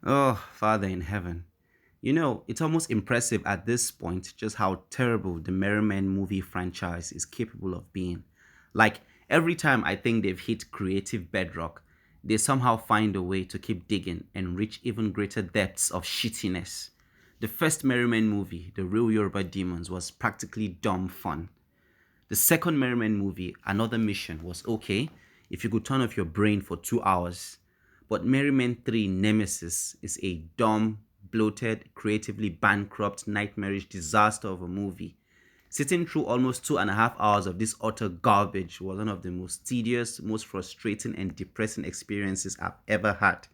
Oh, Father in heaven. It's almost impressive at this point just how terrible the Merry Men movie franchise is capable of being. Like, every time I think they've hit creative bedrock, they somehow find a way to keep digging and reach even greater depths of shittiness. The first Merry Men movie, The Real Yoruba Demons, was practically dumb fun. The second Merry Men movie, Another Mission, was okay if you could turn off your brain for 2 hours. But Merry Men 3 Nemesis is a dumb, bloated, creatively bankrupt, nightmarish disaster of a movie. Sitting through almost 2.5 hours of this utter garbage was one of the most tedious, most frustrating, and depressing experiences I've ever had.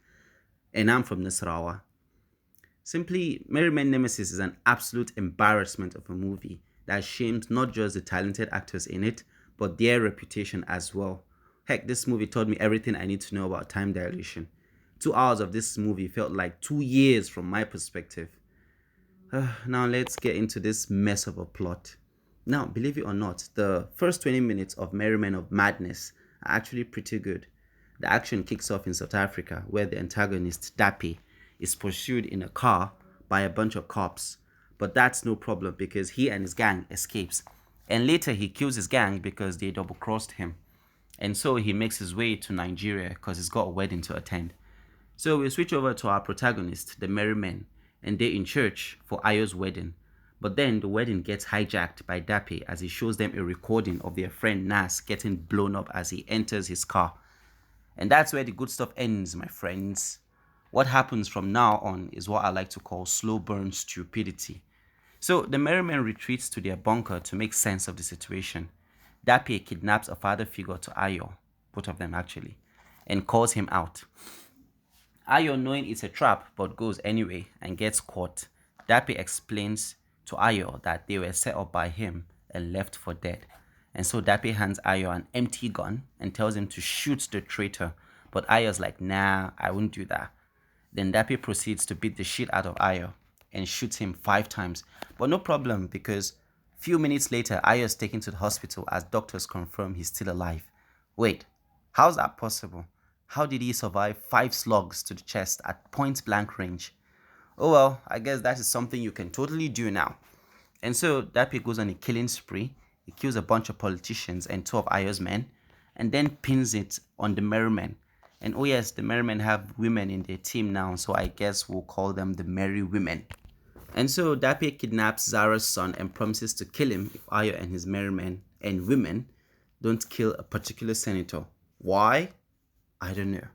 And I'm from Nasarawa. Simply, Merry Men Nemesis is an absolute embarrassment of a movie that shames not just the talented actors in it, but their reputation as well. Heck, this movie taught me everything I need to know about time dilation. 2 hours of this movie felt like 2 years from my perspective. Now let's get into this mess of a plot. Now, believe it or not, the first 20 minutes of Merry Men of Madness are actually pretty good. The action kicks off in South Africa, where the antagonist, Dappy, is pursued in a car by a bunch of cops. But that's no problem because he and his gang escapes. And later he kills his gang because they double crossed him. And so he makes his way to Nigeria because he's got a wedding to attend. So we switch over to our protagonist, the Merry Men, and they're in church for Ayo's wedding. But then the wedding gets hijacked by Dappy as he shows them a recording of their friend Nas getting blown up as he enters his car. And that's where the good stuff ends, my friends. What happens from now on is what I like to call slow burn stupidity. So the Merrymen retreats to their bunker to make sense of the situation. Dappy kidnaps a father figure to Ayo, both of them actually, and calls him out. Ayo, knowing it's a trap, but goes anyway and gets caught. Dappy explains to Ayo that they were set up by him and left for dead. And so Dappy hands Ayo an empty gun and tells him to shoot the traitor. But Ayo's like, nah, I won't do that. Then Dappy proceeds to beat the shit out of Ayo and shoots him 5 times. But no problem because few minutes later, Ayo is taken to the hospital as doctors confirm he's still alive. Wait, how's that possible? How did he survive 5 slugs to the chest at point blank range? Oh well, I guess that is something you can totally do now. And so Dappy goes on a killing spree. He kills a bunch of politicians and two of Ayo's men, and then pins it on the Merrymen. And oh yes, the Merrymen have women in their team now, so I guess we'll call them the Merry Women. And so Dappy kidnaps Zara's son and promises to kill him if Ayo and his Merrymen and women don't kill a particular senator. Why? I don't know.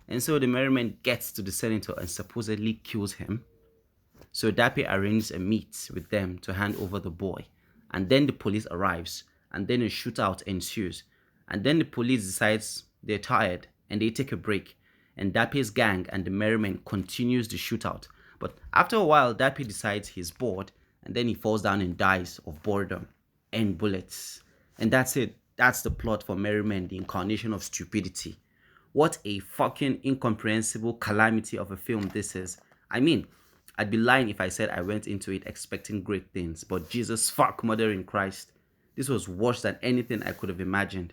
And so the Merryman gets to the senator and supposedly kills him. So Dappy arranges a meet with them to hand over the boy. And then the police arrives. And then a shootout ensues. And then the police decides they're tired and they take a break. And Dappy's gang and the Merrymen continues the shootout. But after a while, Dappy decides he's bored and then he falls down and dies of boredom and bullets. And that's it. That's the plot for Merrymen, the incarnation of stupidity. What a fucking incomprehensible calamity of a film this is. I mean, I'd be lying if I said I went into it expecting great things, but Jesus fuck, mother in Christ. This was worse than anything I could have imagined.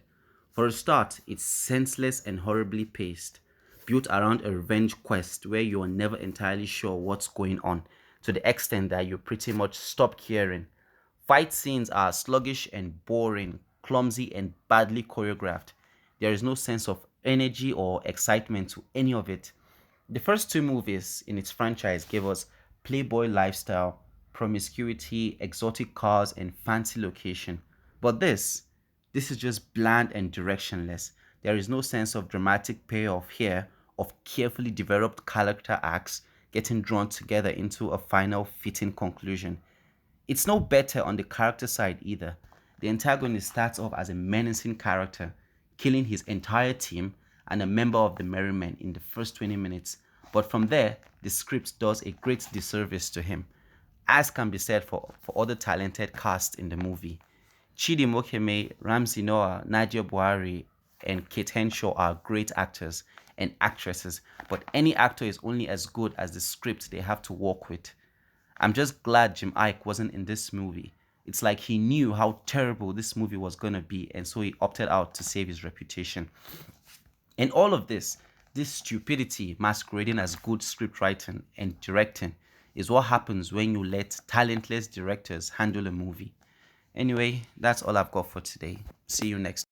For a start, it's senseless and horribly paced, built around a revenge quest where you're never entirely sure what's going on, to the extent that you pretty much stop caring. Fight scenes are sluggish and boring, clumsy and badly choreographed. There is no sense of energy or excitement to any of it. The first two movies in its franchise gave us playboy lifestyle, promiscuity, exotic cars, and fancy location. But this is just bland and directionless. There is no sense of dramatic payoff here, of carefully developed character arcs getting drawn together into a final fitting conclusion. It's no better on the character side either. The antagonist starts off as a menacing character, killing his entire team and a member of the Merry Men in the first 20 minutes. But from there, the script does a great disservice to him, as can be said for other talented casts in the movie. Chidi Mokeme, Ramsey Noah, Nadia Buhari, and Kate Henshaw are great actors and actresses, but any actor is only as good as the script they have to work with. I'm just glad Jim Ike wasn't in this movie. It's like he knew how terrible this movie was gonna be, and so he opted out to save his reputation. And all of this, this stupidity masquerading as good script writing and directing is what happens when you let talentless directors handle a movie. Anyway, that's all I've got for today. See you next